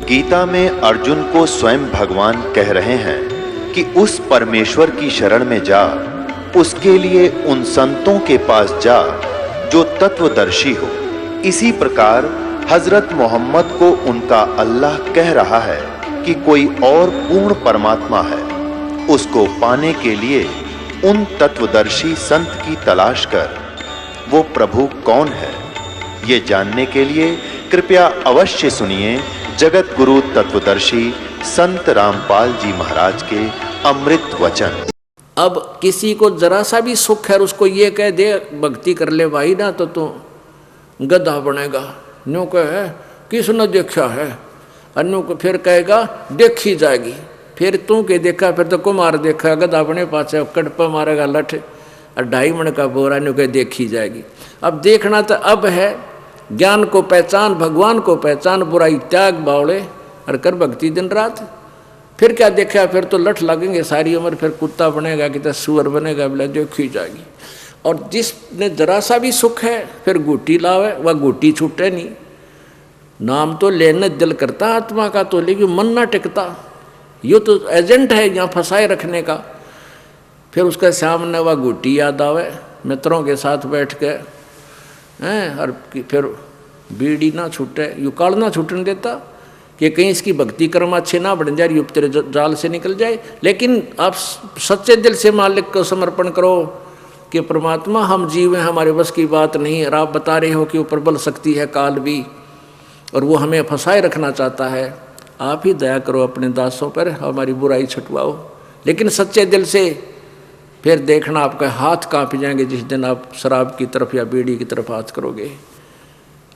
गीता में अर्जुन को स्वयं भगवान कह रहे हैं कि उस परमेश्वर की शरण में जा, उसके लिए उन संतों के पास जा जो तत्वदर्शी हो। इसी प्रकार हजरत मोहम्मद को उनका अल्लाह कह रहा है कि कोई और पूर्ण परमात्मा है, उसको पाने के लिए उन तत्वदर्शी संत की तलाश कर। वो प्रभु कौन है, ये जानने के लिए कृपया अवश्य सुनिए जगत गुरु तत्वदर्शी संत रामपाल जी महाराज के अमृत वचन। अब किसी को जरा सा भी सुख है, उसको ये कह दे भक्ति कर ले भाई ना, तो तू गधा बनेगा। न्यू कहे किसने देखा है, अन्यों को फिर कहेगा देखी जाएगी। फिर तू के देखा, फिर तो कुमार देखा, गधा बने पाचे कटपा मारेगा लठ, 2.5 मन का बोरा, न्यू कहे देखी जाएगी। अब देखना तो अब है, ज्ञान को पहचान, भगवान को पहचान, बुराई त्याग बावड़े और कर भक्ति दिन रात। फिर क्या देखा, फिर तो लठ लगेंगे सारी उम्र, फिर कुत्ता बनेगा कि तो सुअर बनेगा, बोला देखी जाएगी। और जिसने जरा सा भी सुख है फिर गुटी लावे, वह गुटी छूटे नहीं। नाम तो लेने दिल करता आत्मा का, तो लेकिन मन ना टिकता। यो तो एजेंट है यहाँ फंसाए रखने का। फिर उसके सामने वह गुटी याद आवे, मित्रों के साथ बैठ के हैं, और फिर बीड़ी ना छूटे, यू काल ना छूटने देता कि कहीं इसकी भक्ति कर्म अच्छे ना बढ़ जाए, युग तेरे जाल से निकल जाए। लेकिन आप सच्चे दिल से मालिक को समर्पण करो कि परमात्मा हम जीव हैं, हमारे बस की बात नहीं, और आप बता रहे हो कि वो प्रबल शक्ति है काल भी, और वो हमें फंसाए रखना चाहता है। आप ही दया करो अपने दासों पर, हमारी बुराई छुटवाओ। लेकिन सच्चे दिल से फिर देखना आपका हाथ कांप जाएंगे जिस दिन आप शराब की तरफ या बीड़ी की तरफ हाथ करोगे।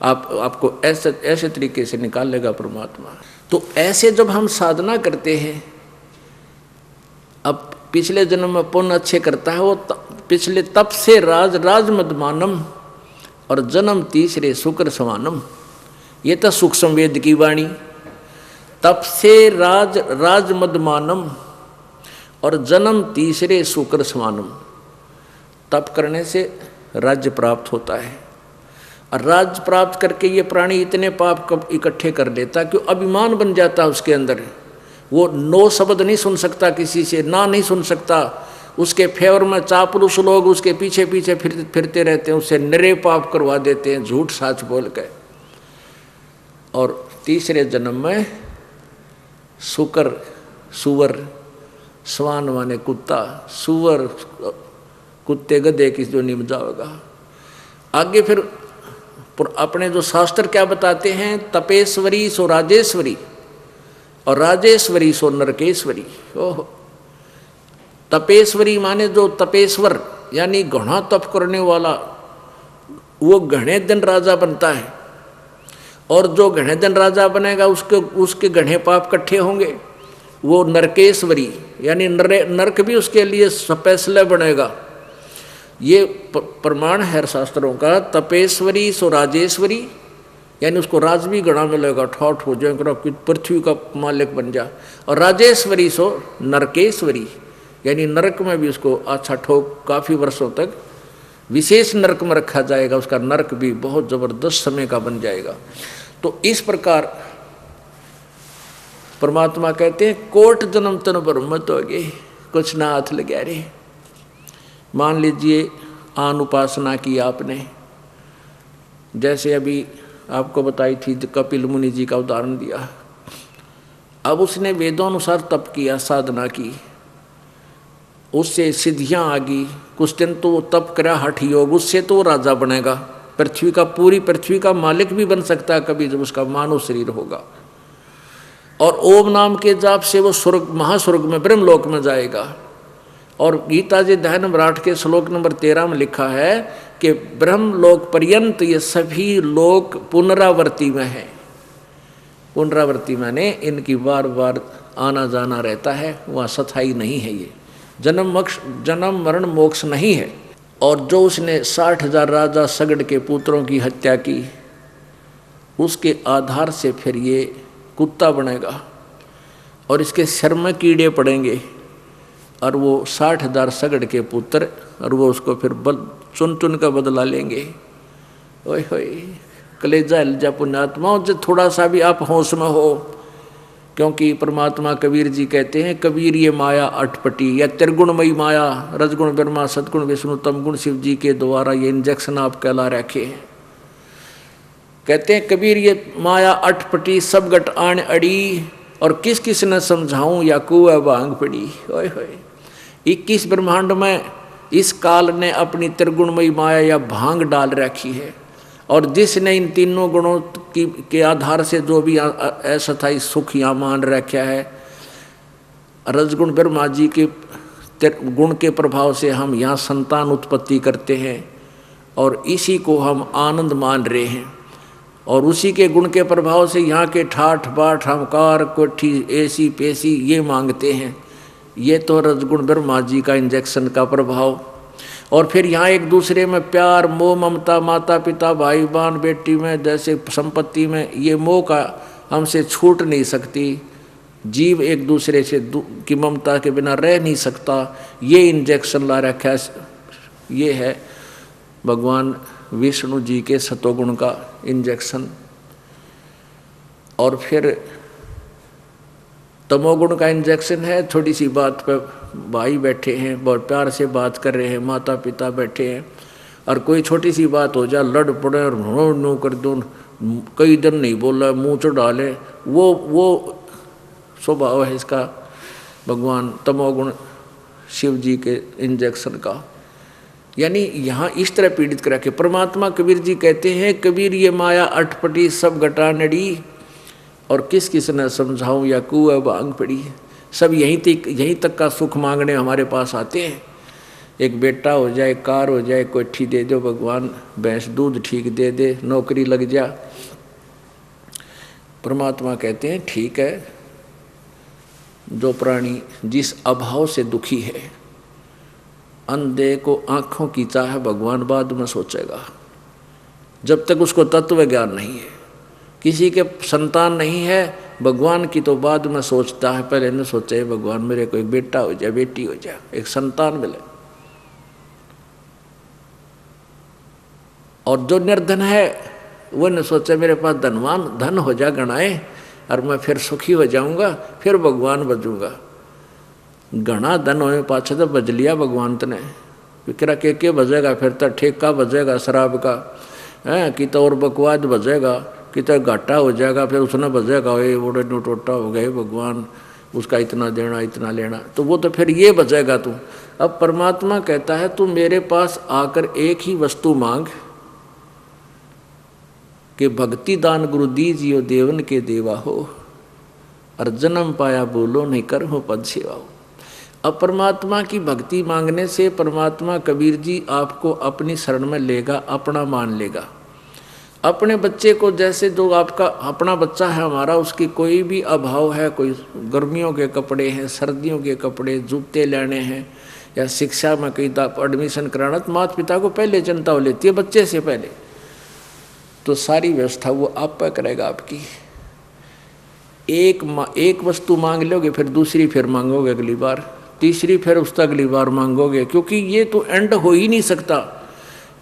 आपको ऐसे तरीके से निकाल लेगा परमात्मा। तो ऐसे जब हम साधना करते हैं, अब पिछले जन्म में पुण्य अच्छे करता है वो पिछले तप से राज मदमानम और जन्म तीसरे शुक्र समानम। ये तो सूक्ष्म वेद की वाणी। तप से राज मदमानम और जन्म तीसरे शुक्र समानम। तप करने से राज्य प्राप्त होता है, और राज्य प्राप्त करके ये प्राणी इतने पाप कब इकट्ठे कर लेता कि अभिमान बन जाता है उसके अंदर। वो नो शब्द नहीं सुन सकता, किसी से ना नहीं सुन सकता। उसके फेवर में चापलूस लोग उसके पीछे पीछे फिरते रहते हैं, उससे निरे पाप करवा देते हैं झूठ साच बोल के। और तीसरे जन्म में शुक्र सुवर, स्वान माने कुत्ता, सुवर कुत्ते गधे की जो निम जाएगा। आगे फिर अपने जो शास्त्र क्या बताते हैं, तपेश्वरी सो राजेश्वरी और राजेश्वरी सो नरकेश्वरी। ओह, तपेश्वरी माने जो तपेश्वर यानी घना तप करने वाला, वो घने दिन राजा बनता है। और जो घने दिन राजा बनेगा उसके घने पाप इकट्ठे होंगे। वो नरकेश्वरी यानी नरक भी उसके लिए स्पेशल बनेगा। ये प्रमाण है शास्त्रों का। तपेश्वरी सो राजेश्वरी यानी उसको राज भी गणा मिलेगा, ठौठ हो जाएगा, पृथ्वी का मालिक बन जा। और राजेश्वरी सो नरकेश्वरी यानी नरक में भी उसको अच्छा ठोक काफ़ी वर्षों तक विशेष नरक में रखा जाएगा, उसका नरक भी बहुत ज़बरदस्त समय का बन जाएगा। तो इस प्रकार परमात्मा कहते हैं कोट जन्म तन ब्रह्मत हो गए, कुछ ना हाथ लगे रे। मान लीजिए आन उपासना की आपने, जैसे अभी आपको बताई थी कपिल मुनि जी का उदाहरण दिया। अब उसने वेदोनुसार तप किया, साधना की, उससे सिद्धियां आ गई। कुछ दिन तो तप करा हठ योग, उससे तो राजा बनेगा, पृथ्वी का पूरी पृथ्वी का मालिक भी बन सकता है कभी जब उसका मानव शरीर होगा। और ओम नाम के जाप से वो स्वर्ग महास्वर्ग में ब्रह्मलोक में जाएगा। और गीता जी अध्याय नंबर 8 के श्लोक नंबर 13 में लिखा है कि ब्रह्मलोक पर्यंत ये सभी लोग पुनरावर्ती में हैं। पुनरावर्ती माने इनकी बार बार आना जाना रहता है, वहाँ सथाई नहीं है। ये जन्म मरण मोक्ष नहीं है। और जो उसने 60,000 राजा सगड़ के पुत्रों की हत्या की, उसके आधार से फिर ये कुत्ता बनेगा और इसके सिर में कीड़े पड़ेंगे, और वो 60,000 सगड़ के पुत्र, और वो उसको फिर चुन चुन का बदला लेंगे। ओए होए, कलेजा हिल जा पुण्यात्माओं, जो थोड़ा सा भी आप होश में हो क्योंकि परमात्मा कबीर जी कहते हैं, कबीर ये माया अटपटी या त्रिगुणमयी माया, रजगुण ब्रह्मा सदगुण विष्णु तमगुण शिव जी के द्वारा ये इंजेक्शन आप कहला रखे हैं। कहते हैं कबीर ये माया अटपटी सब गट आन अड़ी, और किस किस ने समझाऊं या कुआ भांग पड़ी। ओए होए 21 ब्रह्मांड में इस काल ने अपनी त्रिगुणमयी माया या भांग डाल रखी है, और जिसने इन तीनों गुणों के आधार से जो भी अस्थायी सुख यहाँ मान रखा है, रजगुण ब्रह्मा जी के गुण के प्रभाव से हम यहाँ संतान उत्पत्ति करते हैं और इसी को हम आनंद मान रहे हैं, और उसी के गुण के प्रभाव से यहाँ के ठाठ बाट हम कार कोठी ऐसी पेशी ये मांगते हैं। ये तो रजगुण ब्रह्मा जी का इंजेक्शन का प्रभाव। और फिर यहाँ एक दूसरे में प्यार मोह ममता, माता पिता भाई बहन बेटी में जैसे संपत्ति में, ये मोह का हमसे छूट नहीं सकती। जीव एक दूसरे से की ममता के बिना रह नहीं सकता। ये इंजेक्शन ला रखा है, ये है भगवान विष्णु जी के सतोगुण का इंजेक्शन। और फिर तमोगुण का इंजेक्शन है, थोड़ी सी बात पर भाई बैठे हैं, बहुत प्यार से बात कर रहे हैं, माता पिता बैठे हैं, और कोई छोटी सी बात हो जाए लड़ पड़े और नो कर दो, कई दिन नहीं बोला मुँह चढ़ा ले, वो स्वभाव है इसका भगवान तमोगुण शिव जी के इंजेक्शन का। यानी यहाँ इस तरह पीड़ित करा के परमात्मा कबीर जी कहते हैं, कबीर ये माया अटपटी सब घटा नड़ी, और किस किस ने समझाऊं या कुआ भांग पड़ी। सब यहीं तक का सुख मांगने हमारे पास आते हैं। एक बेटा हो जाए, कार हो जाए, कोठी दे दो भगवान, भैंस दूध ठीक दे दे, नौकरी लग जा। परमात्मा कहते हैं ठीक है, जो प्राणी जिस अभाव से दुखी है, अंधे को आँखों की चाह भगवान बाद में सोचेगा। जब तक उसको तत्व ज्ञान नहीं है, किसी के संतान नहीं है, भगवान की तो बाद में सोचता है, पहले न सोचे भगवान मेरे को एक बेटा हो जाए, बेटी हो जाए, एक संतान मिले। और जो निर्धन है वो न सोचे मेरे पास धन हो जा गणाए और मैं फिर सुखी हो जाऊंगा, फिर भगवान बजूंगा। घना धन होने पाछे तो बज लिया भगवान ने, फिक्रा के बजेगा, फिर तो ठेका बजेगा शराब का है, कि तो और बकवाद बजेगा, कि तो घाटा हो जाएगा, फिर उसने बजेगा ये बड़े नो टोटा हो गए भगवान, उसका इतना देना इतना लेना, तो वो तो फिर ये बजेगा तू। अब परमात्मा कहता है तू मेरे पास आकर एक ही वस्तु मांग कि भक्ति दान गुरु दीजियो देवन के देवा हो, और जन्म पाया बोलो नहीं कर हो पद सेवा हो। अब परमात्मा की भक्ति मांगने से परमात्मा कबीर जी आपको अपनी शरण में लेगा, अपना मान लेगा। अपने बच्चे को जैसे जो आपका अपना बच्चा है हमारा, उसकी कोई भी अभाव है, कोई गर्मियों के कपड़े हैं, सर्दियों के कपड़े, जूते लेने हैं, या शिक्षा में कहीं एडमिशन कराना, तो माता पिता को पहले चिंता हो लेती है बच्चे से पहले, तो सारी व्यवस्था वो आप पर करेगा आपकी। एक वस्तु मांग लोगे, फिर दूसरी फिर मांगोगे अगली बार, तीसरी फिर उसका अगली बार मांगोगे, क्योंकि ये तो एंड हो ही नहीं सकता।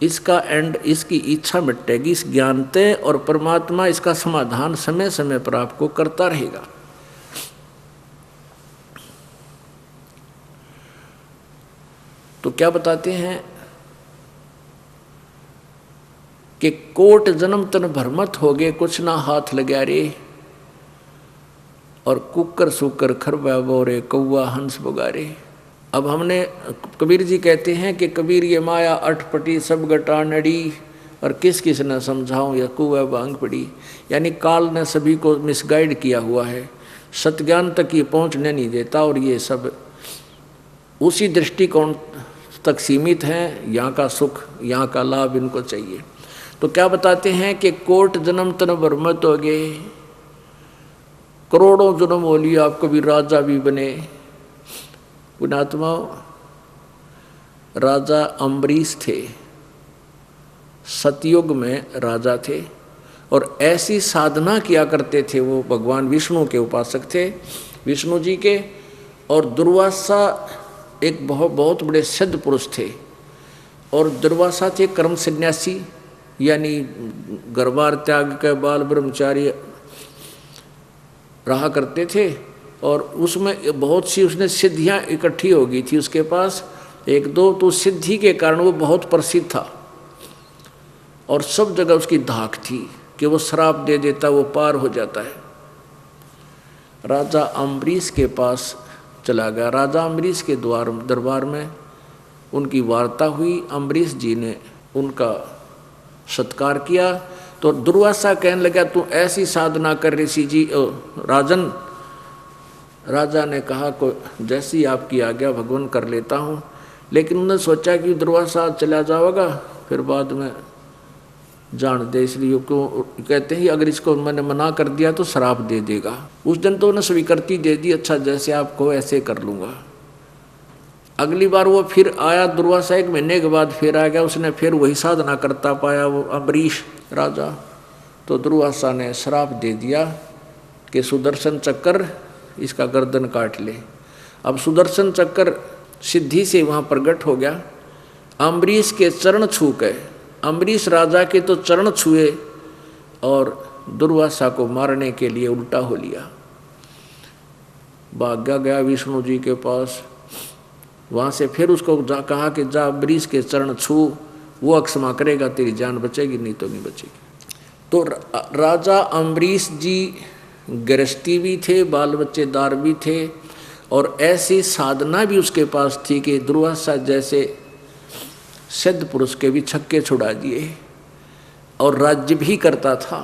इसका एंड इसकी इच्छा मिटेगी इस ज्ञान से, और परमात्मा इसका समाधान समय समय पर आपको करता रहेगा। तो क्या बताते हैं कि कोट जन्म तन भरमत हो गए, कुछ ना हाथ लगा रे, और कुकर सुकर खरबा बोरे कौआ हंस बगारे। अब हमने कबीर जी कहते हैं कि कबीर ये माया अटपटी सब गटा नड़ी, और किस किस ने समझाऊं या कुआ भांग पड़ी। यानी काल ने सभी को मिसगाइड किया हुआ है, सत्ज्ञान तक ये पहुंचने नहीं देता, और ये सब उसी दृष्टिकोण तक सीमित हैं। यहाँ का सुख, यहाँ का लाभ इनको चाहिए। तो क्या बताते हैं कि कोट जन्म तन भरमत हो गए, करोड़ों जन्म हो लिया, आप कभी राजा भी बने। पुणात्मा राजा अम्बरीश थे, सतयुग में राजा थे, और ऐसी साधना किया करते थे। वो भगवान विष्णु के उपासक थे, विष्णु जी के। और दुर्वासा एक बहुत बड़े सिद्ध पुरुष थे, और दुर्वासा थे कर्म सन्यासी, यानी गर्भार त्याग के बाल ब्रह्मचारी रहा करते थे, और उसमें बहुत सी उसने सिद्धियाँ इकट्ठी हो गई थी उसके पास, एक दो, तो सिद्धि के कारण वो बहुत प्रसिद्ध था और सब जगह उसकी धाक थी कि वो श्राप दे देता, वो पार हो जाता है। राजा अम्बरीश के पास चला गया। राजा अम्बरीश के दरबार में उनकी वार्ता हुई। अम्बरीश जी ने उनका सत्कार किया। तो दुर्वासा कहने लगा, तू ऐसी साधना कर ऋषि जी राजन। राजा ने कहा, को जैसी आपकी आज्ञा भगवान कर लेता हूँ। लेकिन उन्होंने सोचा कि दुर्वासा चला जाएगा, फिर बाद में जान दे, इसलिए क्यों कहते हैं अगर इसको मैंने मना कर दिया तो श्राप दे देगा। उस दिन तो उन्हें स्वीकृति दे दी, अच्छा जैसे आपको ऐसे कर लूँगा। अगली बार वो फिर आया दुर्वासा, 1 महीने के बाद फिर आ गया। उसने फिर वही साधना करता पाया वो अम्बरीश राजा। तो दुर्वासा ने श्राप दे दिया कि सुदर्शन चक्कर इसका गर्दन काट ले। अब सुदर्शन चक्कर सिद्धि से वहाँ प्रकट हो गया। अम्बरीश के चरण छू के, अम्बरीश राजा के तो चरण छुए और दुर्वासा को मारने के लिए उल्टा हो लिया। भागा गया विष्णु जी के पास। वहाँ से फिर उसको कहा कि जा अम्बरीश के चरण छू, वो अक्षमा करेगा तेरी जान बचेगी, नहीं तो नहीं बचेगी। तो राजा अम्बरीश जी गृहस्थी भी थे, बाल बच्चेदार भी थे, और ऐसी साधना भी उसके पास थी कि दुर्वासा जैसे सिद्ध पुरुष के भी छक्के छुड़ा दिए, और राज्य भी करता था।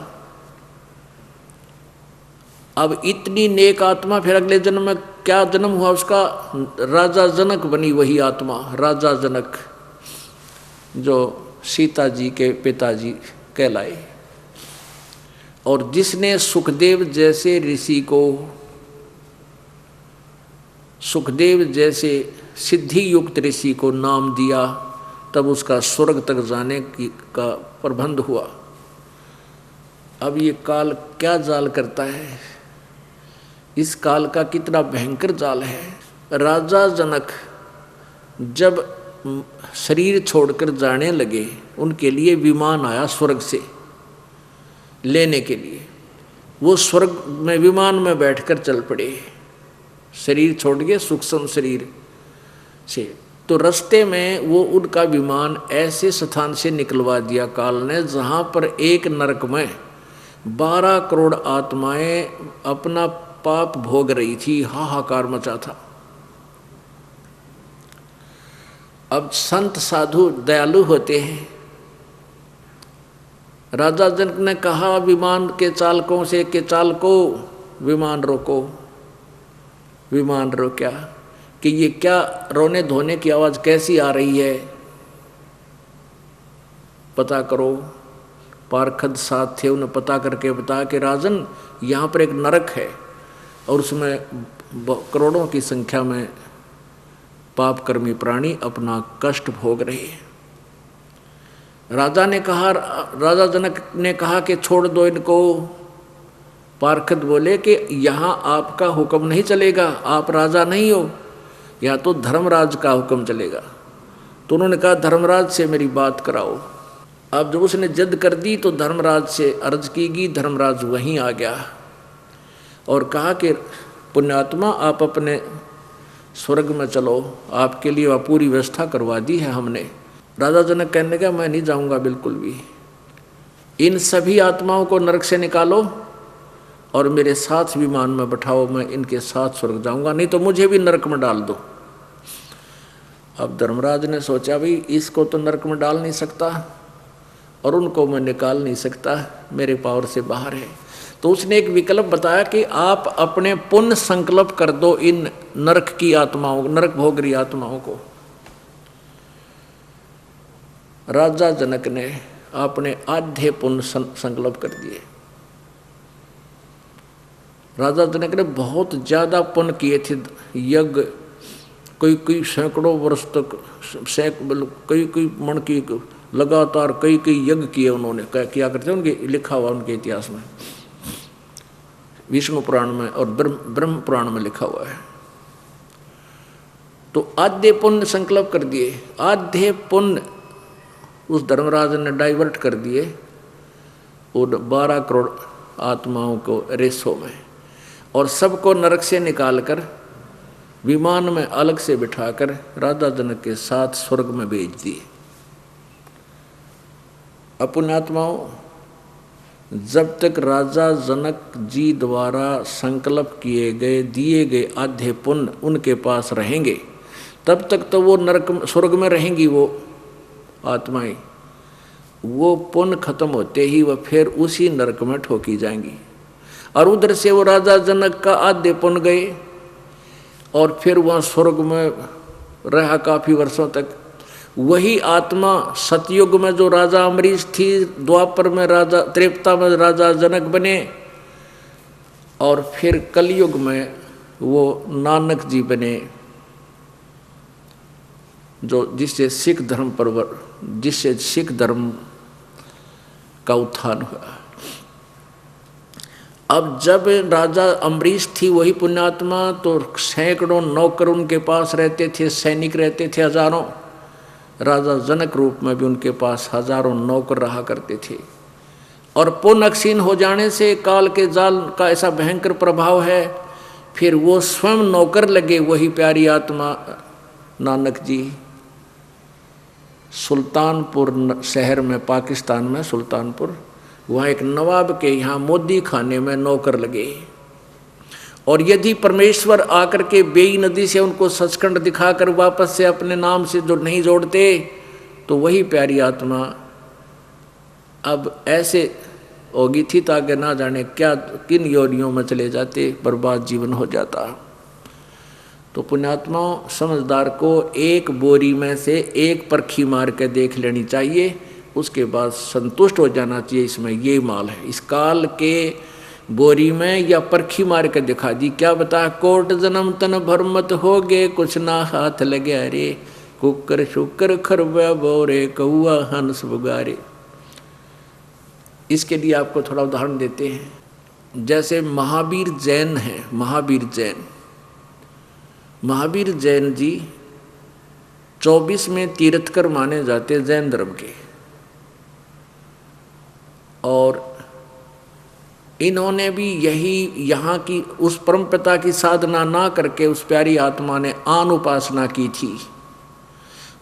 अब इतनी नेक आत्मा, फिर अगले जन्म में क्या जन्म हुआ उसका, राजा जनक बनी वही आत्मा, राजा जनक, जो सीता जी के पिताजी कहलाए। और जिसने सुखदेव जैसे ऋषि को, सुखदेव जैसे सिद्धि युक्त ऋषि को नाम दिया, तब उसका स्वर्ग तक जाने का प्रबंध हुआ। अब ये काल क्या जाल करता है, इस काल का कितना भयंकर जाल है। राजा जनक जब शरीर छोड़कर जाने लगे, उनके लिए विमान आया स्वर्ग से लेने के लिए। वो स्वर्ग में विमान में बैठकर चल पड़े, शरीर छोड़ के सूक्ष्म शरीर से। तो रास्ते में वो उनका विमान ऐसे स्थान से निकलवा दिया काल ने, जहाँ पर एक नरक में 12 करोड़ आत्माएं अपना पाप भोग रही थी, हाहाकार मचा था। अब संत साधु दयालु होते हैं। राजा जनक ने कहा विमान के चालकों से कि चालको विमान रोको। विमान रोका कि ये क्या रोने धोने की आवाज़ कैसी आ रही है, पता करो। पारखद साथ थे, उन्हें पता करके बताया कि राजन यहाँ पर एक नरक है और उसमें करोड़ों की संख्या में पापकर्मी प्राणी अपना कष्ट भोग रहे हैं। राजा जनक ने कहा कि छोड़ दो इनको। पारखद बोले कि यहाँ आपका हुक्म नहीं चलेगा, आप राजा नहीं हो, या तो धर्मराज का हुक्म चलेगा। तो उन्होंने कहा धर्मराज से मेरी बात कराओ। अब जब उसने जिद कर दी तो धर्मराज से अर्ज की गई। धर्मराज वहीं आ गया और कहा कि पुण्यात्मा आप अपने स्वर्ग में चलो, आपके लिए वह पूरी व्यवस्था करवा दी है हमने। राजा जनक कहने का मैं नहीं जाऊंगा बिल्कुल भी। इन सभी आत्माओं को नरक से निकालो और मेरे साथ विमान में बैठाओ, मैं इनके साथ स्वर्ग जाऊंगा, नहीं तो मुझे भी नरक में डाल दो। अब धर्मराज ने सोचा भाई इसको तो नरक में डाल नहीं सकता और उनको मैं निकाल नहीं सकता, मेरे पावर से बाहर है। तो उसने एक विकल्प बताया कि आप अपने पुण्य संकल्प कर दो इन नरक की आत्माओं, नरक भोग रही आत्माओं को। राजा जनक ने अपने आधे पुण्य संकल्प कर दिए। राजा जनक ने बहुत ज्यादा पुण्य किए थे, यज्ञ कई सैकड़ों वर्ष तक, कई मन की लगातार कई यज्ञ किए उन्होंने। किया करते उनके लिखा हुआ उनके इतिहास में, विष्णु पुराण में और ब्रह्म पुराण में लिखा हुआ है। तो आधे पुण्य संकल्प कर दिए, आधे पुण्य उस धर्मराज ने डाइवर्ट कर दिए उन 12 करोड़ आत्माओं को रेसों में। और सबको नरक से निकालकर विमान में अलग से बिठाकर राजा जनक के साथ स्वर्ग में भेज दिए। पुण्यात्माओं, जब तक राजा जनक जी द्वारा संकल्प किए गए दिए गए आधे पुण्य उनके पास रहेंगे, तब तक तो वो नरक स्वर्ग में रहेंगी वो आत्माएं। वो पुण्य खत्म होते ही वह फिर उसी नरक में ठोकी जाएंगी। और उधर से वो राजा जनक का आधे पुण्य गए और फिर वह स्वर्ग में रहा काफी वर्षों तक। वही आत्मा सतयुग में जो राजा अम्बरीश थी, द्वापर में राजा, त्रेपता में राजा जनक बने, और फिर कलयुग में वो नानक जी बने, जिससे सिख धर्म का उत्थान हुआ। अब जब राजा अम्बरीश थी वही पुण्यात्मा, तो सैकड़ों नौकर उनके पास रहते थे, सैनिक रहते थे हजारों। राजा जनक रूप में भी उनके पास हजारों नौकर रहा करते थे। और पुण्य क्षीण हो जाने से काल के जाल का ऐसा भयंकर प्रभाव है, फिर वो स्वयं नौकर लगे। वही प्यारी आत्मा नानक जी सुल्तानपुर शहर में, पाकिस्तान में सुल्तानपुर, वहाँ एक नवाब के यहाँ मोदी खाने में नौकर लगे। और यदि परमेश्वर आकर के बेई नदी से उनको सचखंड दिखाकर वापस से अपने नाम से जो नहीं जोड़ते, तो वही प्यारी आत्मा अब ऐसे होगी थी ताकि ना जाने क्या किन योनियों में चले जाते, बर्बाद जीवन हो जाता। तो पुण्यात्माओं, समझदार को एक बोरी में से एक परखी मार के देख लेनी चाहिए, उसके बाद संतुष्ट हो जाना चाहिए इसमें ये माल है। इस काल के बोरी में या परखी मार के दिखा दी, क्या बता, कोट जन्म तन भरमत हो गए, कुछ ना हाथ लगे अरे, कुकर शुकर खरबा बोरे, कौआ हंस बुगारे। इसके लिए आपको थोड़ा उदाहरण देते हैं। जैसे महावीर जैन है, महावीर जैन जी 24 में तीर्थकर माने जाते जैन धर्म के। और इन्होंने भी यही यहाँ की उस परम पिता की साधना ना करके उस प्यारी आत्मा ने आन उपासना की थी।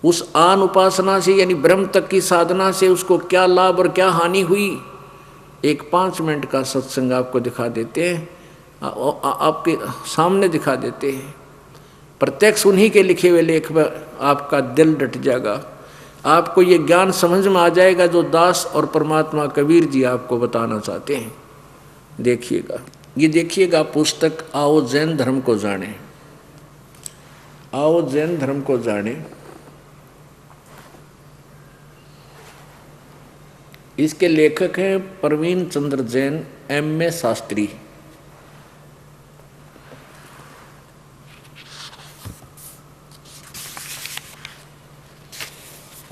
उस आन उपासना से यानी ब्रह्म तक की साधना से उसको क्या लाभ और क्या हानि हुई, एक 5 मिनट का सत्संग आपको दिखा देते हैं, आपके सामने दिखा देते हैं। प्रत्यक्ष उन्हीं के लिखे हुए लेख में आपका दिल डट जाएगा, आपको ये ज्ञान समझ में आ जाएगा जो दास और परमात्मा कबीर जी आपको बताना चाहते हैं। देखिएगा, ये देखिएगा पुस्तक आओ जैन धर्म को जाने, आओ जैन धर्म को जाने। इसके लेखक हैं प्रवीण चंद्र जैन, M.A. शास्त्री।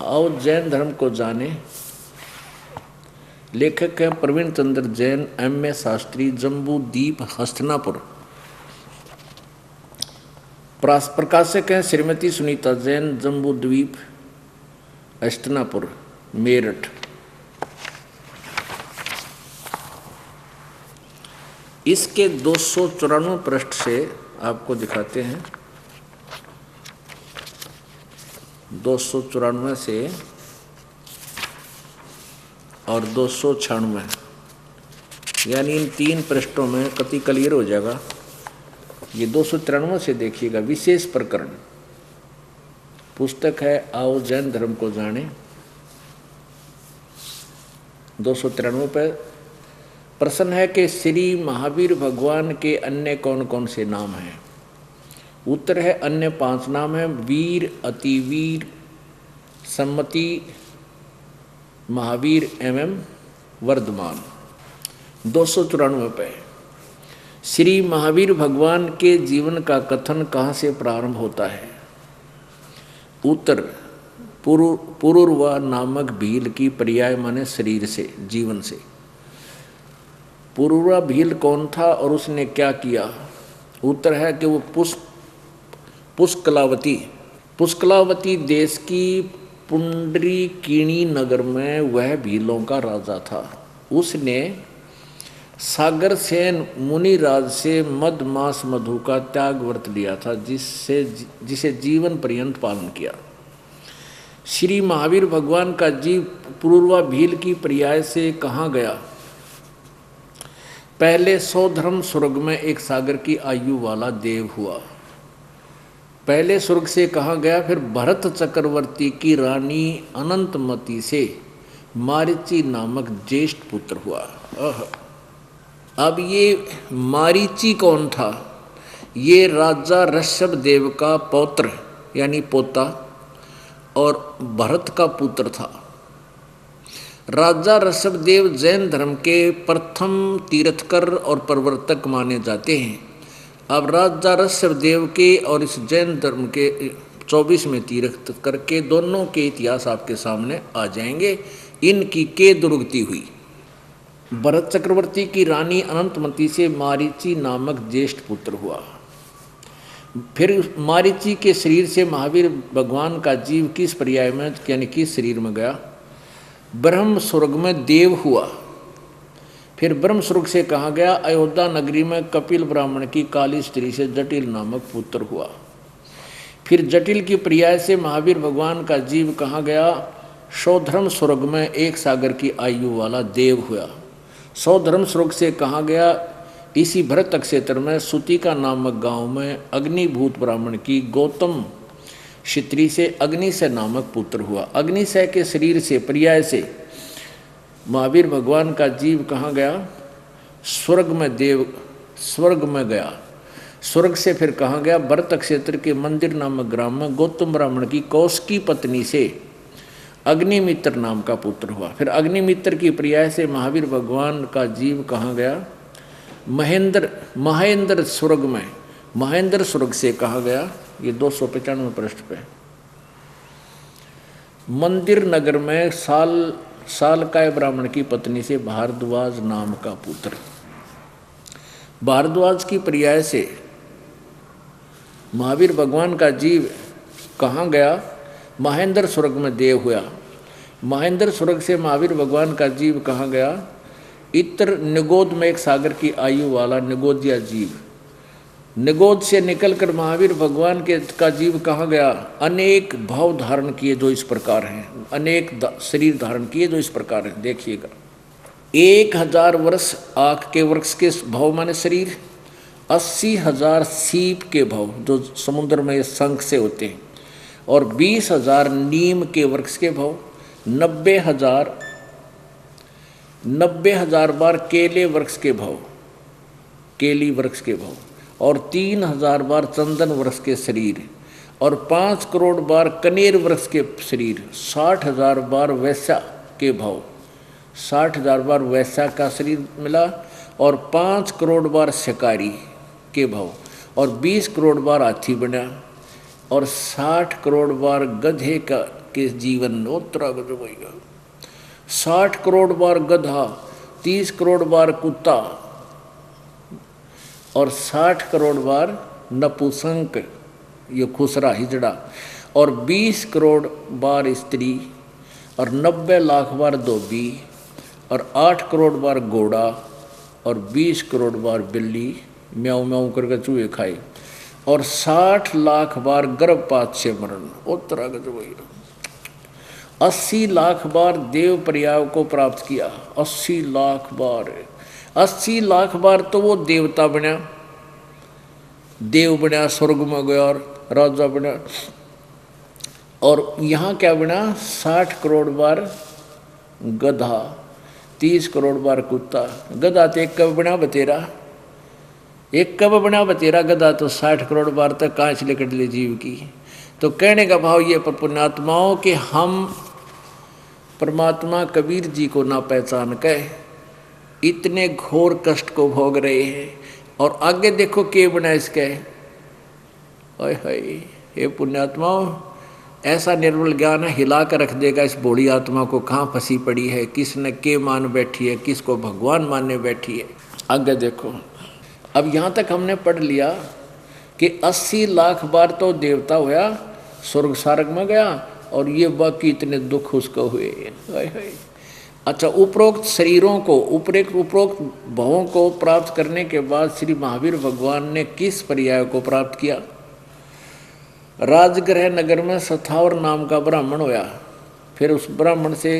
आओ जैन धर्म को जाने, लेखक हैं प्रवीण चंद्र जैन, M.A. शास्त्री, जम्बू द्वीप, हस्तिनापुर। प्रकाशक हैं श्रीमती सुनीता जैन, जम्बू द्वीप, हस्तिनापुर, मेरठ। इसके 294 पृष्ठ से आपको दिखाते हैं, 294 से और 296, यानी इन 3 पृष्ठों में कति क्लियर हो जाएगा। ये 293 से देखिएगा, विशेष प्रकरण पुस्तक है आओ जैन धर्म को जाने। 293 पर प्रश्न है कि श्री महावीर भगवान के अन्य कौन कौन से नाम हैं। उत्तर है अन्य 5 नाम हैं, वीर, अतिवीर, सम्मति, महावीर एवं वर्धमान। 294 पे श्री महावीर भगवान के जीवन का कथन कहाँ से प्रारंभ होता है। उत्तर पुरुरवा नामक भील की पर्याय माने शरीर से, जीवन से। पुरुरवा भील कौन था और उसने क्या किया। उत्तर है कि वो पुष्कलावती देश की पुंडरीकिणी नगर में वह भीलों का राजा था। उसने सागर सेन मुनिराज से मद मास मधु का त्याग व्रत लिया था, जिसे जीवन पर्यंत पालन किया। श्री महावीर भगवान का जीव पूर्वा भील की पर्याय से कहाँ गया? पहले 100 धर्म स्वर्ग में एक सागर की आयु वाला देव हुआ। पहले स्वर्ग से कहाँ गया? फिर भरत चक्रवर्ती की रानी अनंतमती से मारीची नामक ज्येष्ठ पुत्र हुआ। अब ये मारीची कौन था? ये राजा ऋषभ देव का पौत्र यानी पोता और भरत का पुत्र था। राजा ऋषभ देव जैन धर्म के प्रथम तीर्थकर और प्रवर्तक माने जाते हैं। अब राजा ऋषभ देव के और इस जैन धर्म के 24वें तीर्थकर के दोनों के इतिहास आपके सामने आ जाएंगे। इनकी के दुर्गति हुई। भरत चक्रवर्ती की रानी अनंतमती से मारीची नामक ज्येष्ठ पुत्र हुआ। फिर मारीची के शरीर से महावीर भगवान का जीव किस पर्याय में यानी किस शरीर में गया? ब्रह्म स्वर्ग में देव हुआ। फिर ब्रह्म स्वर्ग से कहाँ गया? अयोध्या नगरी में कपिल ब्राह्मण की काली स्त्री से जटिल नामक पुत्र हुआ। फिर जटिल की पर्याय से महावीर भगवान का जीव कहाँ गया? 100 धर्म स्वर्ग में एक सागर की आयु वाला देव हुआ। 100 धर्म स्वर्ग से कहाँ गया? इसी भरत क्षेत्र में सुतिका नामक गांव में अग्निभूत ब्राह्मण की गौतम क्षत्रिय से अग्निशय नामक पुत्र हुआ। अग्निशय के शरीर से पर्याय से महावीर भगवान का जीव कहाँ गया? स्वर्ग में देव स्वर्ग में गया। स्वर्ग से फिर कहाँ गया? भरत क्षेत्र के मंदिर नामक ग्राम में गौतम ब्राह्मण की कौशिकी पत्नी से अग्निमित्र नाम का पुत्र हुआ। फिर अग्निमित्र की पर्याय से महावीर भगवान का जीव कहाँ गया? महेंद्र स्वर्ग में। महेंद्र स्वर्ग से कहाँ गया? ये 295 पृष्ठ पे। मंदिर नगर में सालकाय ब्राह्मण की पत्नी से भारद्वाज नाम का पुत्र। भारद्वाज की पर्याय से महावीर भगवान का जीव कहाँ गया? महेंद्र स्वर्ग में देव हुआ। महेंद्र स्वर्ग से महावीर भगवान का जीव कहाँ गया? इत्र निगोद में एक सागर की आयु वाला निगोदिया जीव। निगोद से निकलकर महावीर भगवान का जीव कहाँ गया? अनेक भाव धारण किए जो इस प्रकार हैं, अनेक शरीर धारण किए जो इस प्रकार हैं। देखिएगा, 1000 वर्ष आँख के वृक्ष के भाव माने शरीर, 80,000 सीप के भाव जो समुद्र में शंख से होते हैं, और 20,000 नीम के वृक्ष के भाव, 90,000 बार केले वृक्ष के भाव, केली वृक्ष के भाव, और 3,000 बार चंदन वृक्ष के शरीर, और 5 करोड़ बार कनेर वृक्ष के शरीर, 60,000 बार वैश्या के भाव, 60,000 बार वैश्या का शरीर मिला, और 5 करोड़ बार शिकारी के भाव, और 20 करोड़ बार हाथी बना, और 60 करोड़ बार गधे के जीवन उत्तरा गध होगा, 60 करोड़ बार गधा, 30 करोड़ बार कुत्ता, और 60 करोड़ बार नपुंसक ये खुसरा हिजड़ा, और 20 करोड़ बार स्त्री, और 90 लाख बार धोबी, और 8 करोड़ बार घोड़ा, और 20 करोड़ बार बिल्ली म्याऊं म्याऊं करके चूहे खाए, और 60 लाख बार गर्भपात से मरण उत्तरा गज भैया, 80 लाख बार देव पर्याय को प्राप्त किया। 80 लाख बार, 80 लाख बार तो वो देवता बना, देव बना, स्वर्ग में गया और राजा बना, और यहाँ क्या बना? 60 करोड़ बार गधा, 30 करोड़ बार कुत्ता। गधा तो एक कब बना बतेरा, एक कब बना बतेरा गधा तो 60 करोड़ बार तक कांच लेकर ले जीव की। तो कहने का भाव ये पर पुण्यात्माओं कि हम परमात्मा कबीर जी को ना पहचान कर इतने घोर कष्ट को भोग रहे हैं, और आगे देखो के बना इसके। ओए हाय, हे पुण्यात्माओं, ऐसा निर्मल ज्ञान है, हिला कर रख देगा इस बूढ़ी आत्मा को, कहाँ फंसी पड़ी है, किसने के मान बैठी है, किसको भगवान मानने बैठी है। आगे देखो, अब यहाँ तक हमने पढ़ लिया कि 80 लाख बार तो देवता हुआ, स्वर्ग सारग में गया, और ये बाकी इतने दुख उसको हुए। अच्छा, उपरोक्त शरीरों को उपरोक्त भवों को प्राप्त करने के बाद श्री महावीर भगवान ने किस पर्याय को प्राप्त किया? राजगृह नगर में सथावर नाम का ब्राह्मण होया, फिर उस ब्राह्मण से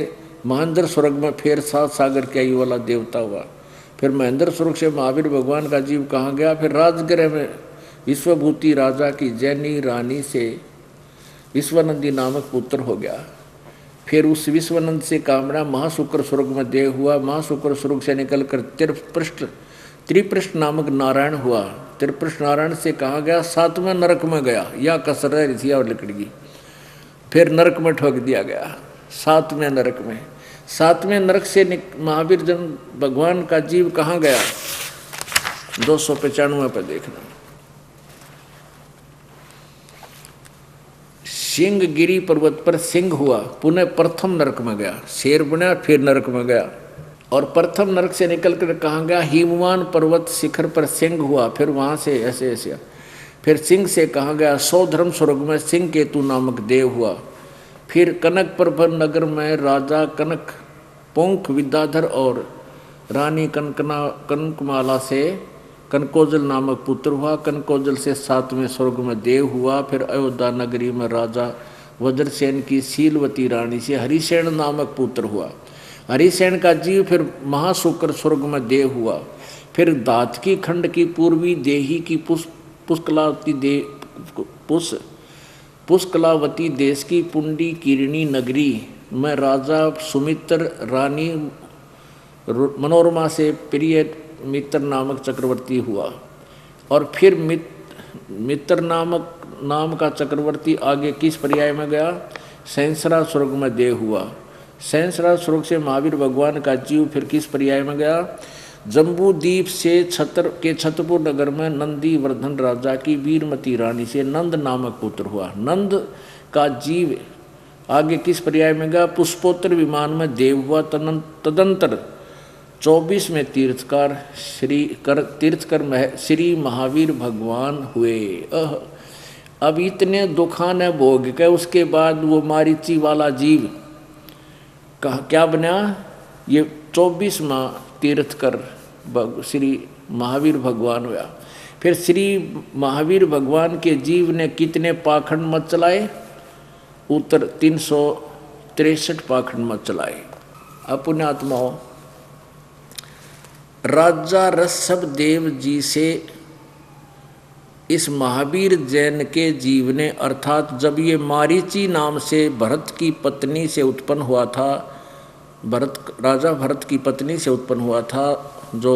महेंद्र स्वर्ग में फिर 7 सागर की आयु वाला देवता हुआ, फिर महेंद्र स्वर्ग से महावीर भगवान का जीव कहाँ गया? फिर राजगृह में विश्वभूति राजा की जैनी रानी से विश्वनंदी नामक पुत्र हो गया। फिर उस विश्वनंद से कामना महाशुक्र स्वर्ग में देह हुआ, महाशुक्र स्वर्ग से निकलकर त्रिपृष्ठ नामक नारायण हुआ, त्रिपृष्ठ नारायण से कहाँ गया? 7वें नरक में गया, या कसर रही थी और लिकड़गी, फिर नरक में ठोक दिया गया 7वें नरक में। 7वें नरक से महावीर जन भगवान का जीव कहाँ गया? 295 पर देखना। सिंह गिरी पर्वत पर सिंह हुआ, पुनः प्रथम नरक में गया, शेर बना फिर नरक में गया, और प्रथम नरक से निकलकर कहाँ गया? हिमवान पर्वत शिखर पर सिंह हुआ, फिर वहाँ से ऐसे ऐसे, फिर सिंह से कहाँ गया? सौधर्म स्वर्ग में सिंह केतु नामक देव हुआ। फिर कनक पर्वत नगर में राजा कनक पोंख विद्याधर और रानी कनकमाला से कनकोजल नामक पुत्र हुआ, कनकोजल से 7वें स्वर्ग में देव हुआ। फिर अयोध्या नगरी में राजा वज्रसेन की शीलवती रानी से हरिसेन नामक पुत्र हुआ, हरिसेन का जीव फिर महाशुक्र स्वर्ग में देव हुआ। फिर दातकी खंड की पूर्वी देही की पुष्कलावती देश की पुंडी किरणी नगरी में राजा सुमित्र रानी मनोरमा से प्रिय मित्र नामक चक्रवर्ती हुआ। और फिर मित्र नाम का चक्रवर्ती आगे किस पर्याय में गया? सैंसरा स्वर्ग में देह हुआ। सैंसरा स्वर्ग से महावीर भगवान का जीव फिर किस पर्याय में गया? जम्बू द्वीप से छतरपुर नगर में नंदी वर्धन राजा की वीरमती रानी से नंद नामक पुत्र हुआ। नंद का जीव आगे किस पर्याय में गया? पुष्पोत्तर विमान में देव हुआ। तदंतर 24 में तीर्थकर श्री महावीर भगवान हुए। अब इतने दुखान है भोग के उसके बाद वो मारीची वाला जीव क्या बना? ये 24वां तीर्थकर श्री महावीर भगवान हुआ। फिर श्री महावीर भगवान के जीव ने कितने पाखंड मत चलाए? उत्तर 363 पाखंड मत चलाए। अब पुण्यात्माओं, राजा ऋषभ देव जी से इस महावीर जैन के जीव ने, अर्थात जब ये मारीची नाम से भरत की पत्नी से उत्पन्न हुआ था, राजा भरत की पत्नी से उत्पन्न हुआ था, जो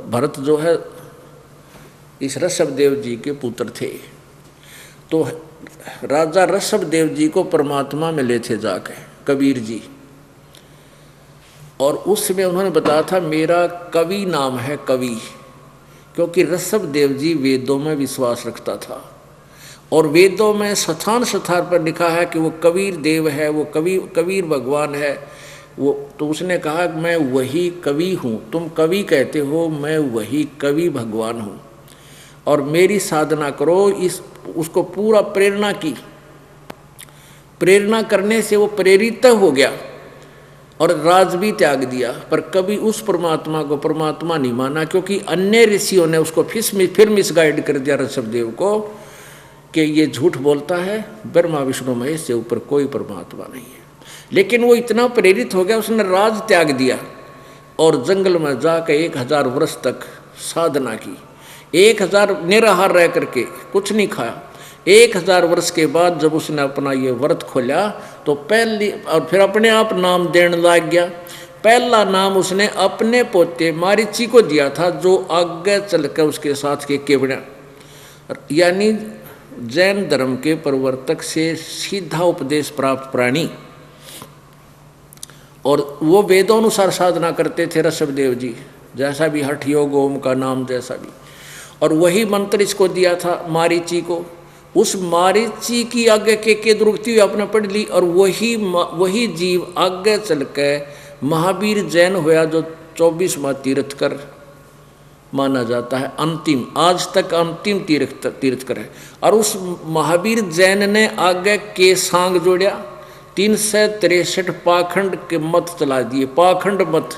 भरत जो है इस ऋषभ देव जी के पुत्र थे। तो राजा ऋषभ देव जी को परमात्मा मिले थे जाके कबीर जी, और उसमें उन्होंने बताया था मेरा कवि नाम है कवि, क्योंकि ऋषभ देव जी वेदों में विश्वास रखता था और वेदों में स्थान पर लिखा है कि वो कबीर देव है, वो कबीर भगवान है वो। तो उसने कहा कि मैं वही कवि हूँ, तुम कवि कहते हो, मैं वही कवि भगवान हूँ और मेरी साधना करो। उसको पूरा प्रेरणा की, प्रेरणा करने से वो प्रेरित हो गया और राज भी त्याग दिया, पर कभी उस परमात्मा को परमात्मा नहीं माना, क्योंकि अन्य ऋषियों ने उसको फिर मिसगाइड कर दिया ऋषभदेव को कि ये झूठ बोलता है, ब्रह्मा विष्णु महेश से ऊपर कोई परमात्मा नहीं है। लेकिन वो इतना प्रेरित हो गया, उसने राज त्याग दिया और जंगल में जाकर 1000 वर्ष तक साधना की। 1000 निराहार रह करके कुछ नहीं खाया। 1000 वर्ष के बाद जब उसने अपना ये व्रत खोला तो पहली और फिर अपने आप नाम देने लग गया। पहला नाम उसने अपने पोते मारीची को दिया था, जो आगे चलकर उसके साथ के केवड़ा, यानी जैन धर्म के प्रवर्तक से सीधा उपदेश प्राप्त प्राणी, और वो वेदोनुसार साधना करते थे ऋषभदेव जी, जैसा भी हठ योग ओम का नाम जैसा भी, और वही मंत्र इसको दिया था मारीची को। उस मारीची की आगे के दुर्गति आपने पढ़ ली, और वही जीव आगे चल के महावीर जैन होया, जो 24वां तीर्थकर माना जाता है, अंतिम, आज तक अंतिम तीर्थकर है। और उस महावीर जैन ने आगे के सांग जोड़िया, 363 पाखंड के मत चला दिए। पाखंड मत,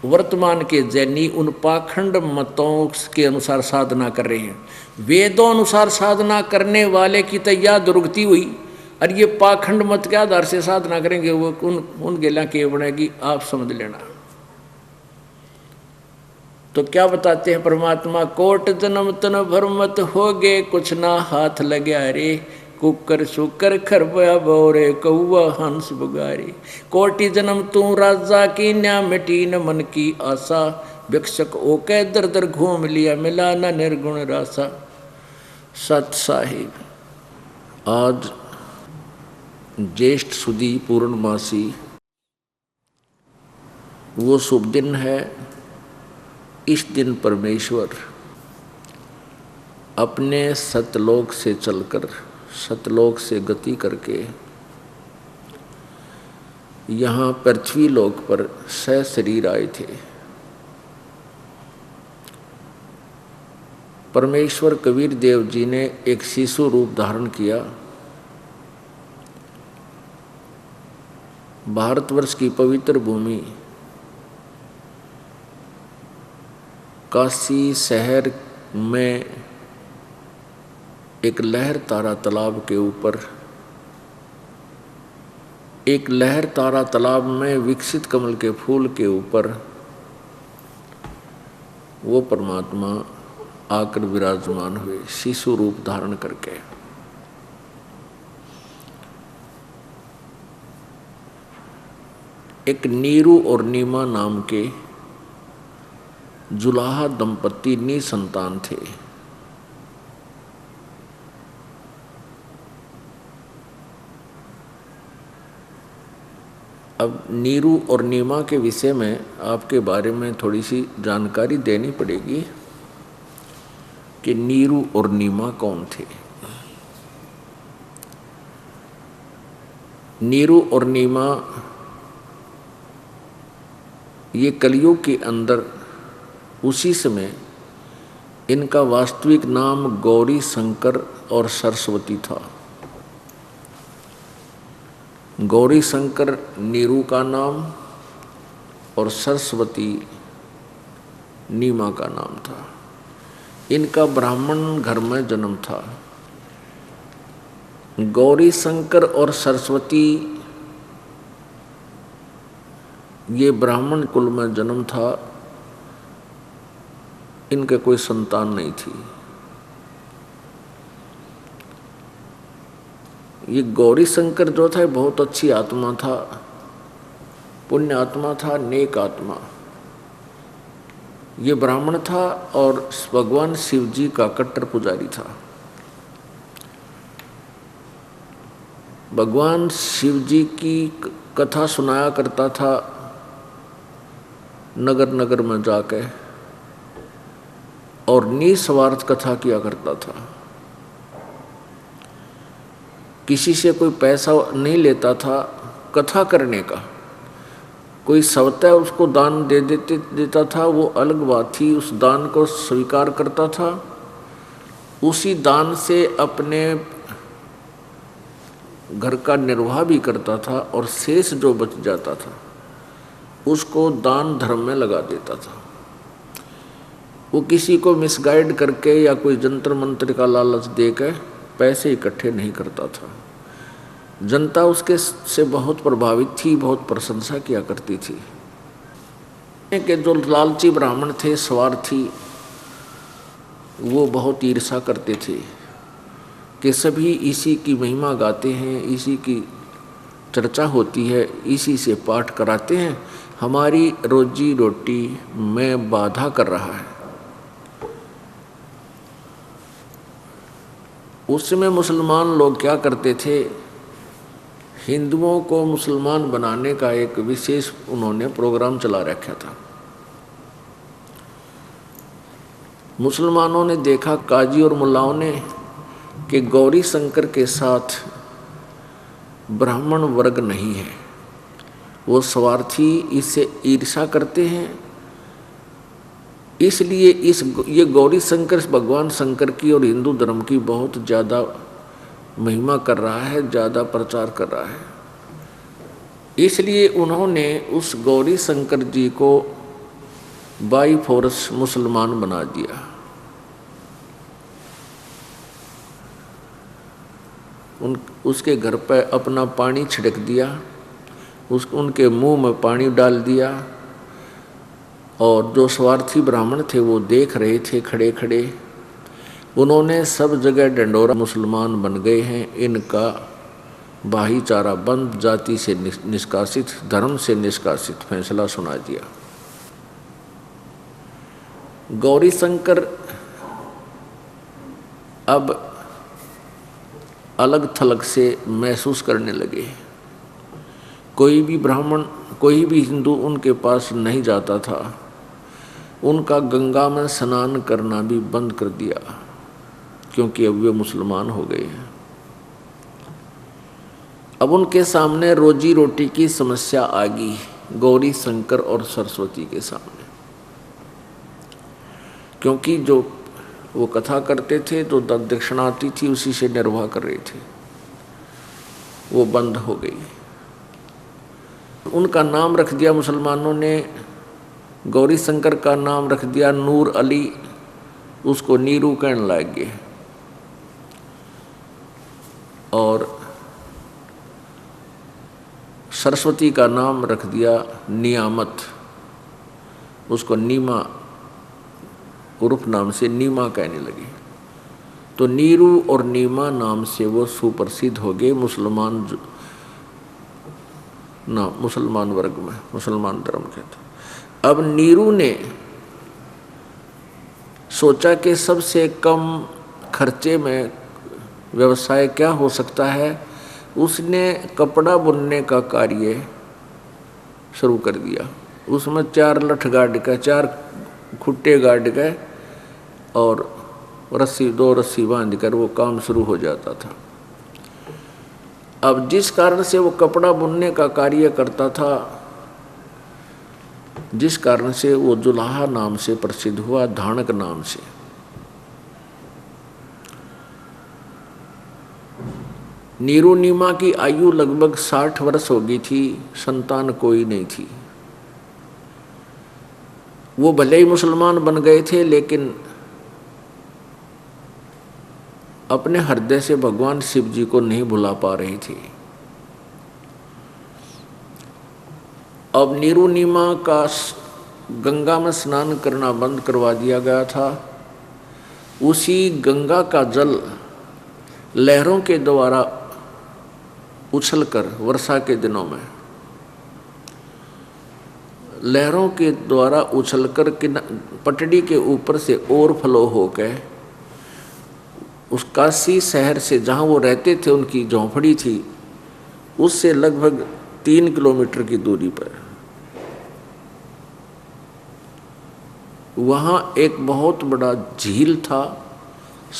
वर्तमान के जैनी उन पाखंड मतों के अनुसार साधना कर रहे हैं। वेदों अनुसार साधना करने वाले की तो यह दुर्गति हुई, और ये पाखंड मत के आधार से साधना करेंगे, वो उन गेला के बनेगी, आप समझ लेना। तो क्या बताते हैं परमात्मा, कोट जन्म तन भर मत होगे, कुछ ना हाथ लग्या रे, कुकर शुकर खरबया बोरे, कौआ हंस बुगारे। कोटि जन्म तू राजा की, न्या मिटी न मन की आशा, भिक्षक ओके दर दर घूम लिया, मिला न निर्गुण रासा। सत साहिब, आज ज्येष्ठ सुदी पूर्णमासी, वो शुभ दिन है। इस दिन परमेश्वर अपने सतलोक से चलकर, सतलोक से गति करके यहाँ पृथ्वी लोक पर सशरीर आए थे। परमेश्वर कबीर देव जी ने एक शिशु रूप धारण किया। भारतवर्ष की पवित्र भूमि काशी शहर में एक लहर तारा तालाब के ऊपर, एक लहर तारा तालाब में विकसित कमल के फूल के ऊपर वो परमात्मा आकर विराजमान हुए, शिशु रूप धारण करके। एक नीरू और नीमा नाम के जुलाहा दंपत्ति निसंतान थे। अब नीरू और नीमा के विषय में आपके बारे में थोड़ी सी जानकारी देनी पड़ेगी कि नीरू और नीमा कौन थे। नीरू और नीमा ये कलियुग के अंदर उसी समय इनका वास्तविक नाम गौरी शंकर और सरस्वती था। गौरी शंकर नीरू का नाम और सरस्वती नीमा का नाम था। इनका ब्राह्मण घर में जन्म था। गौरी शंकर और सरस्वती ये ब्राह्मण कुल में जन्म था। इनके कोई संतान नहीं थी। ये गौरी शंकर जो था बहुत अच्छी आत्मा था, पुण्य आत्मा था, नेक आत्मा। ये ब्राह्मण था और भगवान शिव जी का कट्टर पुजारी था। भगवान शिव जी की कथा सुनाया करता था नगर नगर में जाके, और निस्वार्थ कथा किया करता था। किसी से कोई पैसा नहीं लेता था कथा करने का। कोई सवता उसको दान देता था, वो अलग बात थी, उस दान को स्वीकार करता था। उसी दान से अपने घर का निर्वाह भी करता था, और शेष जो बच जाता था उसको दान धर्म में लगा देता था। वो किसी को मिसगाइड करके या कोई जंतर मंत्र का लालच देकर पैसे इकट्ठे नहीं करता था। जनता उसके से बहुत प्रभावित थी, बहुत प्रशंसा किया करती थी। कि जो लालची ब्राह्मण थे, स्वार्थी, वो बहुत ईर्ष्या करते थे कि सभी इसी की महिमा गाते हैं, इसी की चर्चा होती है, इसी से पाठ कराते हैं, हमारी रोजी रोटी में बाधा कर रहा है। उस समय मुसलमान लोग क्या करते थे, हिंदुओं को मुसलमान बनाने का एक विशेष उन्होंने प्रोग्राम चला रखा था। मुसलमानों ने देखा, काजी और मुल्लाओं ने, कि गौरी शंकर के साथ ब्राह्मण वर्ग नहीं है, वो स्वार्थी, इससे ईर्ष्या करते हैं। इसलिए ये गौरी शंकर भगवान शंकर की और हिंदू धर्म की बहुत ज़्यादा महिमा कर रहा है, ज़्यादा प्रचार कर रहा है। इसलिए उन्होंने उस गौरी शंकर जी को बाई फोर्स मुसलमान बना दिया। उसके घर पर अपना पानी छिड़क दिया, उनके मुंह में पानी डाल दिया, और जो स्वार्थी ब्राह्मण थे वो देख रहे थे खड़े खड़े। उन्होंने सब जगह डंडोरा मुसलमान बन गए हैं, इनका भाईचारा बंद, जाति से निष्कासित, धर्म से निष्कासित फैसला सुना दिया। गौरी शंकर अब अलग थलग से महसूस करने लगे। कोई भी ब्राह्मण, कोई भी हिंदू उनके पास नहीं जाता था। उनका गंगा में स्नान करना भी बंद कर दिया, क्योंकि अब वे मुसलमान हो गए हैं। अब उनके सामने रोजी रोटी की समस्या आ गई, गौरी शंकर और सरस्वती के सामने। क्योंकि जो वो कथा करते थे, जो दक्षिणा आती थी, उसी से निर्वाह कर रहे थे, वो बंद हो गई। उनका नाम रख दिया मुसलमानों ने, गौरी शंकर का नाम रख दिया नूर अली, उसको नीरू कहने लग गए। और सरस्वती का नाम रख दिया नियामत, उसको नीमा उर्फ नाम से नीमा कहने लगे। तो नीरू और नीमा नाम से वो सुप्रसिद्ध हो गए मुसलमान वर्ग में, मुसलमान धर्म के। अब नीरू ने सोचा कि सबसे कम खर्चे में व्यवसाय क्या हो सकता है। उसने कपड़ा बुनने का कार्य शुरू कर दिया। उसमें 4 लठ गाड़ का, 4 खुट्टे गाड़ गए और रस्सी, 2 रस्सी बांध कर वो काम शुरू हो जाता था। अब जिस कारण से वो कपड़ा बुनने का कार्य करता था, जिस कारण से वो जुलाहा नाम से प्रसिद्ध हुआ, धानक नाम से। नीरू नीमा की आयु लगभग 60 वर्ष हो गई थी, संतान कोई नहीं थी। वो भले ही मुसलमान बन गए थे, लेकिन अपने हृदय से भगवान शिव जी को नहीं भुला पा रही थी। अब नीरू नीमा का गंगा में स्नान करना बंद करवा दिया गया था। उसी गंगा का जल लहरों के द्वारा उछलकर, वर्षा के दिनों में लहरों के द्वारा उछलकर पटड़ी के ऊपर से ओवरफ्लो होकर उस काशी शहर से, जहाँ वो रहते थे, उनकी झोंपड़ी थी, उससे लगभग 3 किलोमीटर की दूरी पर वहाँ एक बहुत बड़ा झील था,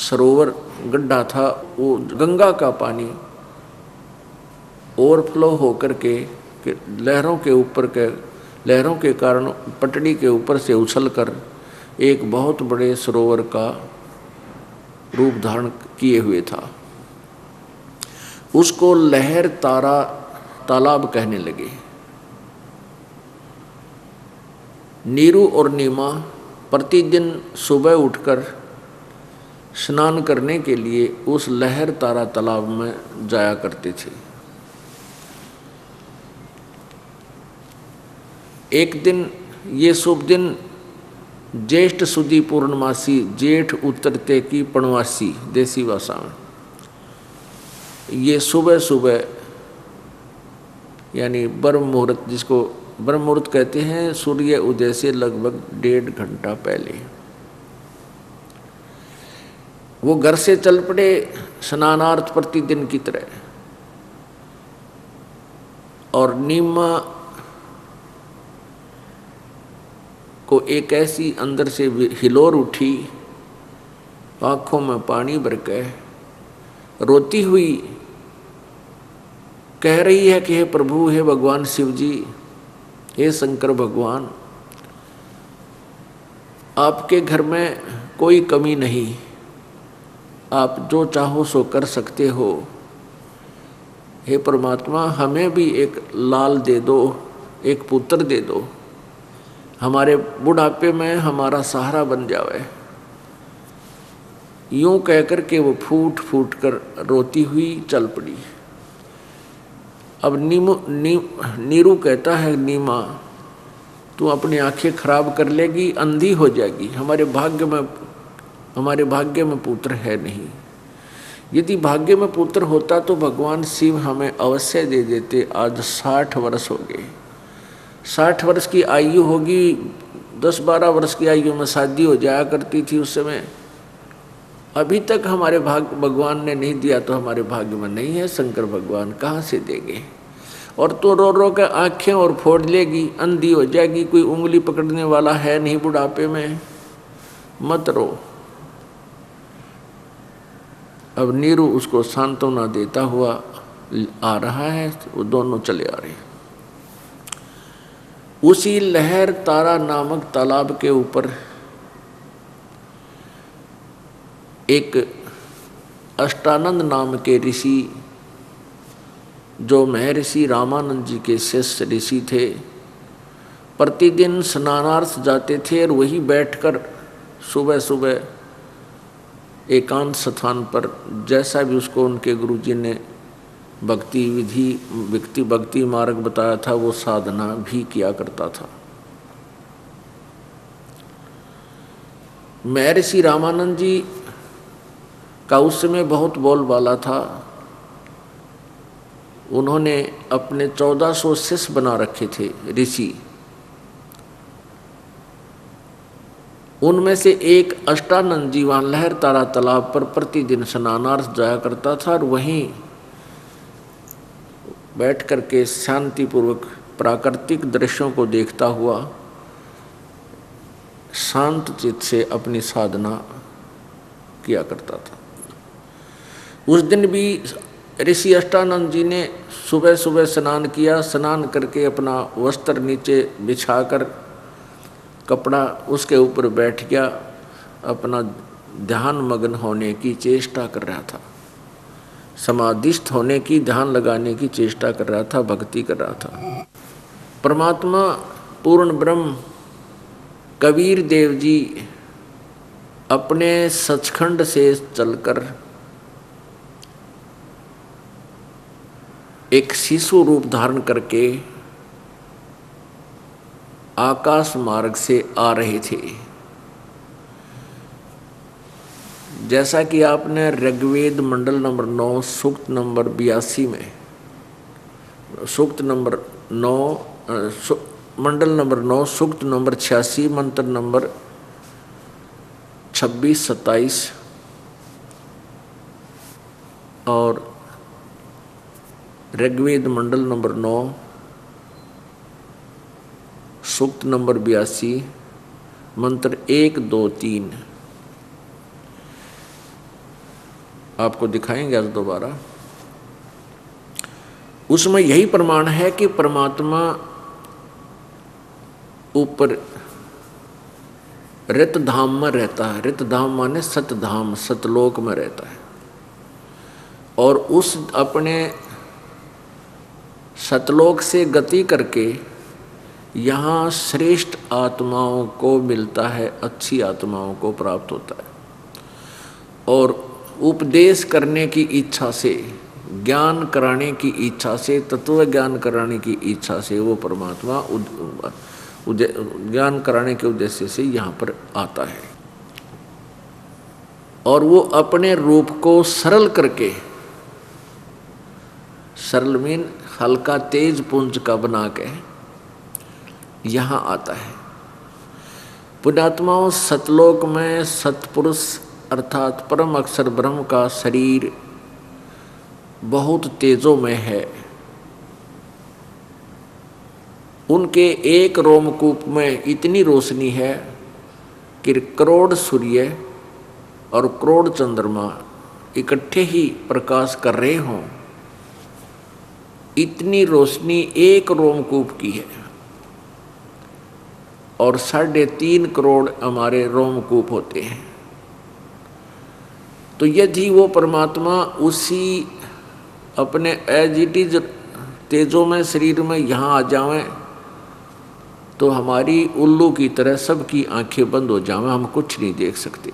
सरोवर, गड्ढा था। वो गंगा का पानी ओवरफ्लो होकर के लहरों के कारण पटड़ी के ऊपर से उछलकर एक बहुत बड़े सरोवर का रूप धारण किए हुए था। उसको लहर तारा तालाब कहने लगे। नीरू और नीमा प्रतिदिन सुबह उठकर स्नान करने के लिए उस लहर तारा तालाब में जाया करते थे। एक दिन, ये शुभ दिन ज्येष्ठ सुदी पूर्णमासी, जेठ उतरते की पणवासी देसी भाषा में, ये सुबह सुबह यानी ब्रह्म मुहूर्त, जिसको ब्रह्म मुहूर्त कहते हैं, सूर्य उदय से लगभग 1.5 घंटा पहले वो घर से चल पड़े स्नानार्थ प्रतिदिन की तरह। और नीमा को एक ऐसी अंदर से हिलोर उठी, आँखों में पानी भर के रोती हुई कह रही है कि हे प्रभु, हे भगवान शिव जी, हे शंकर भगवान, आपके घर में कोई कमी नहीं, आप जो चाहो सो कर सकते हो। हे परमात्मा हमें भी एक लाल दे दो, एक पुत्र दे दो, हमारे बुढ़ापे में हमारा सहारा बन जावे। यूं कहकर के वो फूट फूट कर रोती हुई चल पड़ी। अब नीरू कहता है, नीमा तू अपनी आंखें खराब कर लेगी, अंधी हो जाएगी, हमारे भाग्य में पुत्र है नहीं। यदि भाग्य में पुत्र होता तो भगवान शिव हमें अवश्य दे देते। आज 60 वर्ष हो गए, 60 वर्ष की आयु होगी, 10-12 वर्ष की आयु में शादी हो जाया करती थी उस समय। अभी तक हमारे भगवान ने नहीं दिया तो हमारे भाग्य में नहीं है, शंकर भगवान कहाँ से देंगे। और तो रो रो कर आँखें और फोड़ लेगी, अंधी हो जाएगी, कोई उंगली पकड़ने वाला है नहीं बुढ़ापे में, मत रो। अब नीरू उसको सांत्वना देता हुआ आ रहा है, वो दोनों चले आ रहे हैं। उसी लहर तारा नामक तालाब के ऊपर एक अष्टानंद नाम के ऋषि, जो महर्षि रामानंद जी के शिष्य ऋषि थे, प्रतिदिन स्नानार्थ जाते थे और वही बैठकर सुबह सुबह एकांत स्थान पर जैसा भी उसको उनके गुरुजी ने भक्ति विधि भक्ति मार्ग बताया था वो साधना भी किया करता था। महर्षि रामानंद जी का उस समय बहुत बोलबाला था। उन्होंने अपने 1400 शिष्य बना रखे थे ऋषि। उनमें से एक अष्टानंद जी वहाँ लहर तारा तालाब पर प्रतिदिन स्नानार्थ जाया करता था और वहीं बैठ करके शांतिपूर्वक प्राकृतिक दृश्यों को देखता हुआ शांत चित्त से अपनी साधना किया करता था। उस दिन भी ऋषि अष्टानंद जी ने सुबह सुबह स्नान किया। स्नान करके अपना वस्त्र नीचे बिछाकर कपड़ा उसके ऊपर बैठ गया, अपना ध्यान मग्न होने की चेष्टा कर रहा था, समाधिस्थ होने की, ध्यान लगाने की चेष्टा कर रहा था, भक्ति कर रहा था। परमात्मा पूर्ण ब्रह्म कबीर देव जी अपने सचखंड से चलकर एक शिशु रूप धारण करके आकाश मार्ग से आ रहे थे। जैसा कि आपने ऋग्वेद मंडल नंबर 9 सूक्त नंबर 82 में, सूक्त नंबर 9 मंडल नंबर 9 सूक्त नंबर 86 मंत्र नंबर 26-27 और ऋग्वेद मंडल नंबर 9 सूक्त नंबर 82 मंत्र 1, 2, 3 आपको दिखाएंगे आज दोबारा। उसमें यही प्रमाण है कि परमात्मा ऊपर रित धाम में रहता है। रित धाम माने सतधाम, सतलोक में रहता है। और उस अपने सतलोक से गति करके यहाँ श्रेष्ठ आत्माओं को मिलता है, अच्छी आत्माओं को प्राप्त होता है। और उपदेश करने की इच्छा से, ज्ञान कराने की इच्छा से, तत्व ज्ञान कराने की इच्छा से वो परमात्मा ज्ञान कराने के उद्देश्य से यहाँ पर आता है। और वो अपने रूप को सरल करके, सरल मीन हल्का तेज पुंज का बना के यहाँ आता है। पुण्यात्माओं, सतलोक में सतपुरुष अर्थात परम अक्षर ब्रह्म का शरीर बहुत तेजों में है। उनके एक रोमकूप में इतनी रोशनी है कि करोड़ सूर्य और करोड़ चंद्रमा इकट्ठे ही प्रकाश कर रहे हों, इतनी रोशनी एक रोमकूप की है। और 3.5 करोड़ हमारे रोमकूप होते हैं। तो यदि वो परमात्मा उसी अपने एज इट इज तेजों में शरीर में यहाँ आ जावें तो हमारी उल्लू की तरह सबकी आंखें बंद हो जावें, हम कुछ नहीं देख सकते।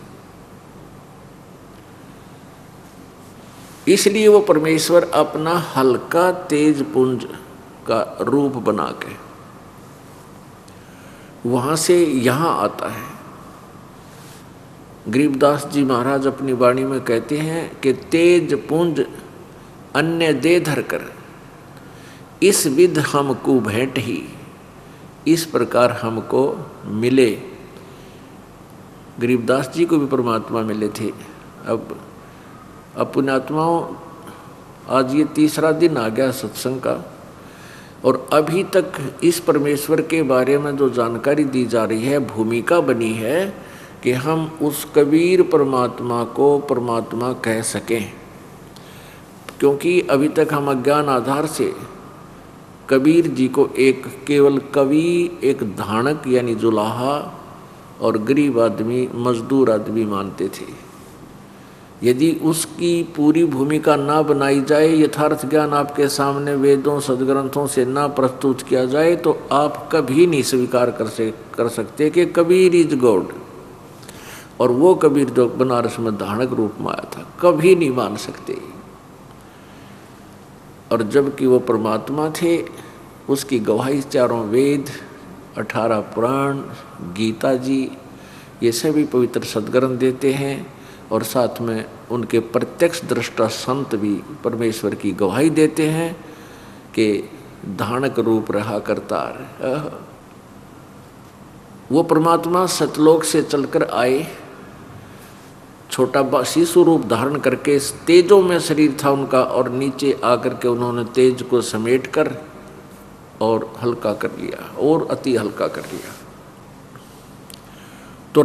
इसलिए वो परमेश्वर अपना हल्का तेज पुंज का रूप बना के वहां से यहां आता है। गरीबदास जी महाराज अपनी वाणी में कहते हैं कि तेज पुंज अन्य दे धर कर, इस विध हमको भेंट ही, इस प्रकार हमको मिले। गरीबदास जी को भी परमात्मा मिले थे। अब पुण्यात्माओं, आज ये तीसरा दिन आ गया सत्संग का, और अभी तक इस परमेश्वर के बारे में जो जानकारी दी जा रही है, भूमिका बनी है कि हम उस कबीर परमात्मा को परमात्मा कह सकें। क्योंकि अभी तक हम अज्ञान आधार से कबीर जी को एक केवल कवि, एक धानक यानी जुलाहा और गरीब आदमी, मजदूर आदमी मानते थे। यदि उसकी पूरी भूमिका ना बनाई जाए, यथार्थ ज्ञान आपके सामने वेदों सदग्रंथों से ना प्रस्तुत किया जाए, तो आप कभी नहीं स्वीकार कर सकते कि कबीर इज गॉड। और वो कबीर जो बनारस में धानक रूप में आया था, कभी नहीं मान सकते। और जबकि वो परमात्मा थे, उसकी गवाही चारों वेद, 18 पुराण, गीता जी, ये सभी पवित्र सदग्रंथ देते हैं। और साथ में उनके प्रत्यक्ष दृष्टा संत भी परमेश्वर की गवाही देते हैं कि धानक रूप रहा करतार। वो परमात्मा सतलोक से चलकर आए, छोटा शिशु रूप धारण करके, तेजों में शरीर था उनका, और नीचे आकर के उन्होंने तेज को समेट कर और हल्का कर लिया, और अति हल्का कर लिया। तो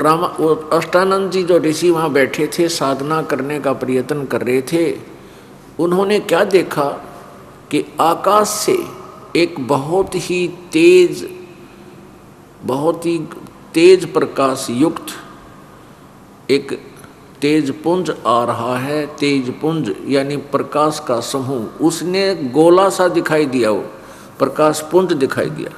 अष्टानंद जी जो ऋषि वहाँ बैठे थे, साधना करने का प्रयत्न कर रहे थे, उन्होंने क्या देखा कि आकाश से एक बहुत ही तेज प्रकाश युक्त एक तेज पुंज आ रहा है। तेज पुंज यानी प्रकाश का समूह, उसने गोला सा दिखाई दिया, वो प्रकाश पुंज दिखाई दिया।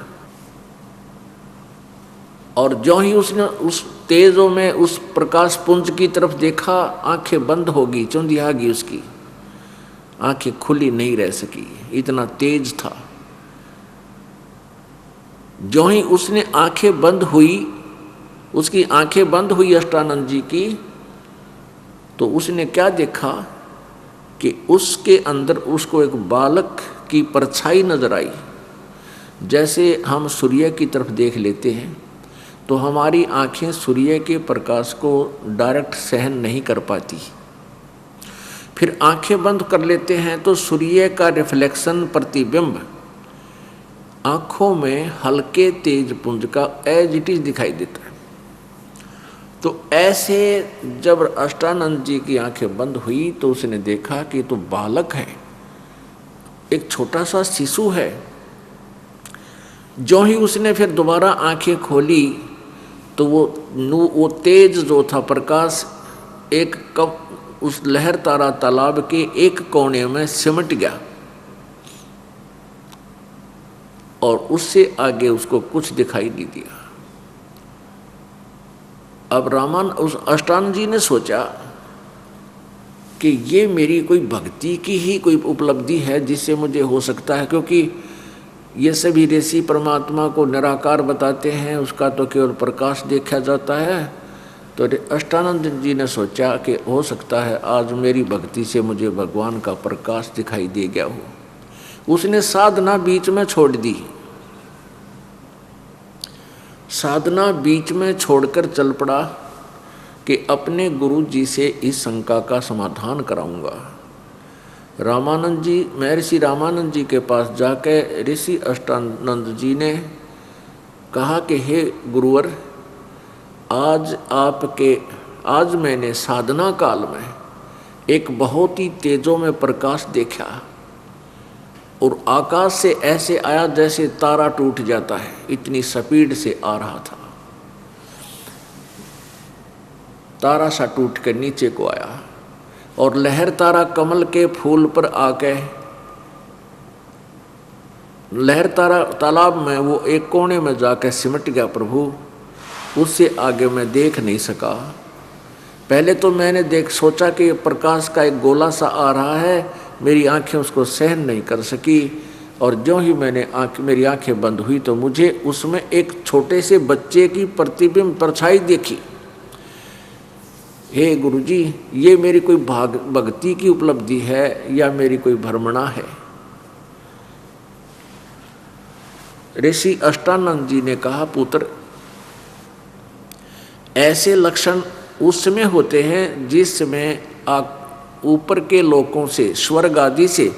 और जो ही उसने उस तेजों में उस प्रकाश पुंज की तरफ देखा, आंखें बंद होगी, चुंधी आ गई, उसकी आंखें खुली नहीं रह सकी, इतना तेज था। जो ही उसने आंखें बंद हुई, उसकी आंखें बंद हुई अष्टानंद जी की, तो उसने क्या देखा कि उसके अंदर उसको एक बालक की परछाई नजर आई। जैसे हम सूर्य की तरफ देख लेते हैं तो हमारी आंखें सूर्य के प्रकाश को डायरेक्ट सहन नहीं कर पाती, फिर आंखें बंद कर लेते हैं तो सूर्य का रिफ्लेक्शन, प्रतिबिंब आंखों में हल्के तेज पुंज का एज इट इज दिखाई देता है। तो ऐसे जब अष्टानंद जी की आंखें बंद हुई तो उसने देखा कि तो बालक है, एक छोटा सा शिशु है। जो ही उसने फिर दोबारा आंखें खोली तो वो तेज जो था प्रकाश एक कप उस लहर तारा तालाब के एक कोने में सिमट गया, और उससे आगे उसको कुछ दिखाई नहीं दिया। अब उस अष्टानंद जी ने सोचा कि ये मेरी कोई भक्ति की ही कोई उपलब्धि है जिससे मुझे हो सकता है, क्योंकि ये सभी ऋषि परमात्मा को निराकार बताते हैं, उसका तो केवल प्रकाश देखा जाता है। तो अष्टानंद जी ने सोचा कि हो सकता है आज मेरी भक्ति से मुझे भगवान का प्रकाश दिखाई दे गया हो। उसने साधना बीच में छोड़ दी, साधना बीच में छोड़कर चल पड़ा कि अपने गुरु जी से इस शंका का समाधान कराऊंगा। रामानंद जी, महर्षि रामानंद जी के पास जाकर ऋषि अष्टानंद जी ने कहा कि हे गुरुवर, आज मैंने साधना काल में एक बहुत ही तेजों में प्रकाश देखा, और आकाश से ऐसे आया जैसे तारा टूट जाता है, इतनी स्पीड से आ रहा था। तारा सा टूट कर नीचे को आया, और लहर तारा कमल के फूल पर आके लहर तालाब में वो एक कोने में जाकर सिमट गया प्रभु, उससे आगे मैं देख नहीं सका। पहले तो मैंने सोचा कि प्रकाश का एक गोला सा आ रहा है, मेरी आंखें उसको सहन नहीं कर सकी, और ज्यों ही मेरी आंखें बंद हुई तो मुझे उसमें एक छोटे से बच्चे की प्रतिबिंब परछाई देखी। हे गुरुजी, ये मेरी कोई भक्ति की उपलब्धि है या मेरी कोई भ्रमणा है? ऋषि अष्टानंद जी ने कहा, पुत्र, ऐसे लक्षण उस समय होते हैं जिस समय आप ऊपर के लोकों से, स्वर्ग आदि से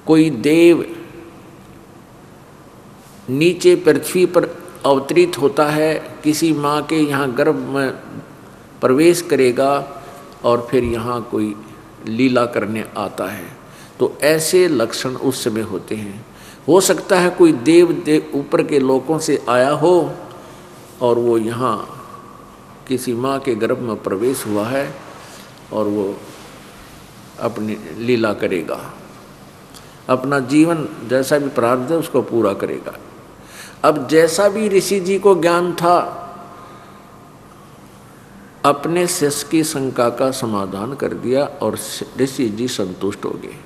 कोई देव नीचे पृथ्वी पर अवतरित होता है, किसी माँ के यहाँ गर्भ में प्रवेश करेगा और फिर यहाँ कोई लीला करने आता है। तो ऐसे लक्षण उस समय होते हैं। हो सकता है कोई देव ऊपर के लोकों से आया हो और वो यहाँ किसी माँ के गर्भ में प्रवेश हुआ है और वो अपनी लीला करेगा, अपना जीवन जैसा भी प्रारब्ध है उसको पूरा करेगा। अब जैसा भी ऋषि जी को ज्ञान था, अपने शिष्य की शंका का समाधान कर दिया और ऋषि जी संतुष्ट हो गए।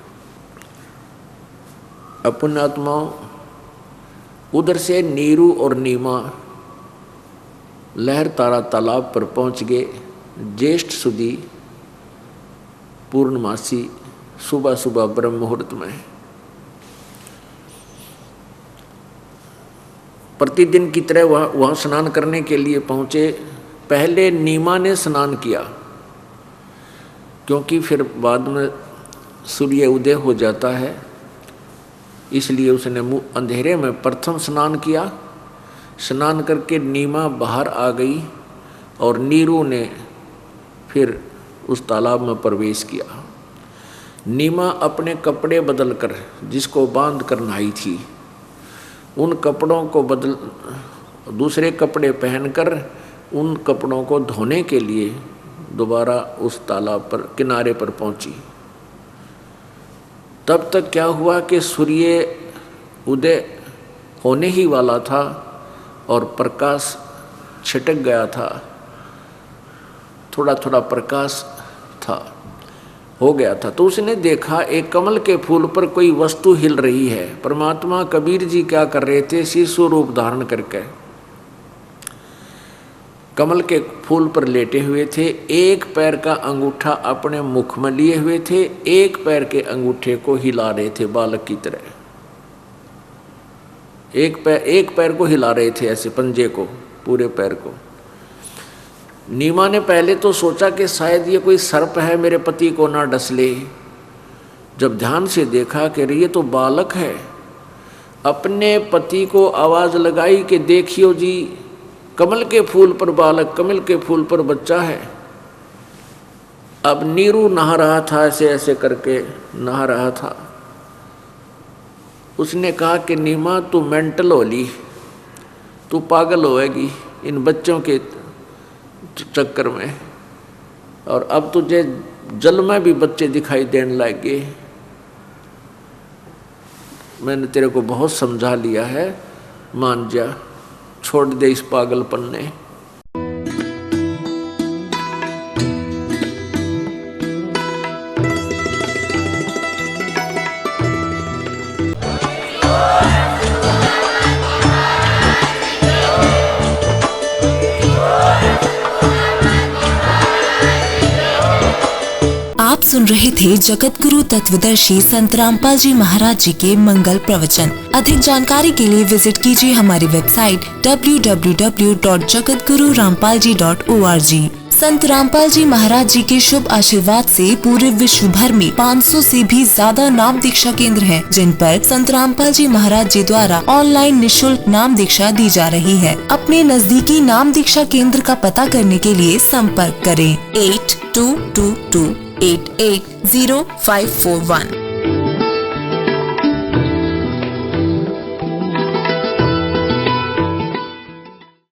पुण्यात्माओं, उधर से नीरू और नीमा लहर तारा तालाब पर पहुंच गए। ज्येष्ठ सुदी पूर्णमासी सुबह सुबह ब्रह्म मुहूर्त में। प्रतिदिन की तरह वहाँ स्नान करने के लिए पहुँचे। पहले नीमा ने स्नान किया, क्योंकि फिर बाद में सूर्य उदय हो जाता है, इसलिए उसने अंधेरे में प्रथम स्नान किया। स्नान करके नीमा बाहर आ गई और नीरू ने फिर उस तालाब में प्रवेश किया। नीमा अपने कपड़े बदलकर, जिसको बांध कर नहाई थी, उन कपड़ों को दूसरे कपड़े पहनकर उन कपड़ों को धोने के लिए दोबारा उस तालाब पर किनारे पर पहुंची। तब तक क्या हुआ कि सूर्य उदय होने ही वाला था और प्रकाश छिटक गया था, थोड़ा थोड़ा प्रकाश था, हो गया था। तो उसने देखा एक कमल के फूल पर कोई वस्तु हिल रही है। परमात्मा कबीर जी क्या कर रहे थे? शिशु रूप धारण करके कमल के फूल पर लेटे हुए थे। एक पैर का अंगूठा अपने मुख में लिए हुए थे, एक पैर के अंगूठे को हिला रहे थे बालक की तरह। एक पैर को हिला रहे थे, ऐसे पंजे को, पूरे पैर को। नीमा ने पहले तो सोचा कि शायद ये कोई सर्प है, मेरे पति को ना डस ले। जब ध्यान से देखा कि ये तो बालक है, अपने पति को आवाज लगाई कि देखियो जी, कमल के फूल पर बालक, कमल के फूल पर बच्चा है। अब नीरू नहा रहा था, ऐसे ऐसे करके नहा रहा था। उसने कहा कि नीमा, तू मेंटल हो ली, तू पागल होएगी इन बच्चों के चक्कर में, और अब तुझे जल में भी बच्चे दिखाई देने लगे। मैंने तेरे को बहुत समझा लिया है, मान जा, छोड़ दे इस पागलपन ने। आप सुन रहे थे जगत गुरु तत्वदर्शी संत रामपाल जी महाराज जी के मंगल प्रवचन। अधिक जानकारी के लिए विजिट कीजिए हमारी वेबसाइट www.jagatgururampalji.org। संत रामपाल जी महाराज जी के शुभ आशीर्वाद से पूरे विश्व भर में 500 से भी ज्यादा नाम दीक्षा केंद्र हैं, जिन पर संत रामपाल जी महाराज जी द्वारा ऑनलाइन निशुल्क नाम दीक्षा दी जा रही है। अपने नजदीकी नाम दीक्षा केंद्र का पता करने के लिए संपर्क करें 8222880541।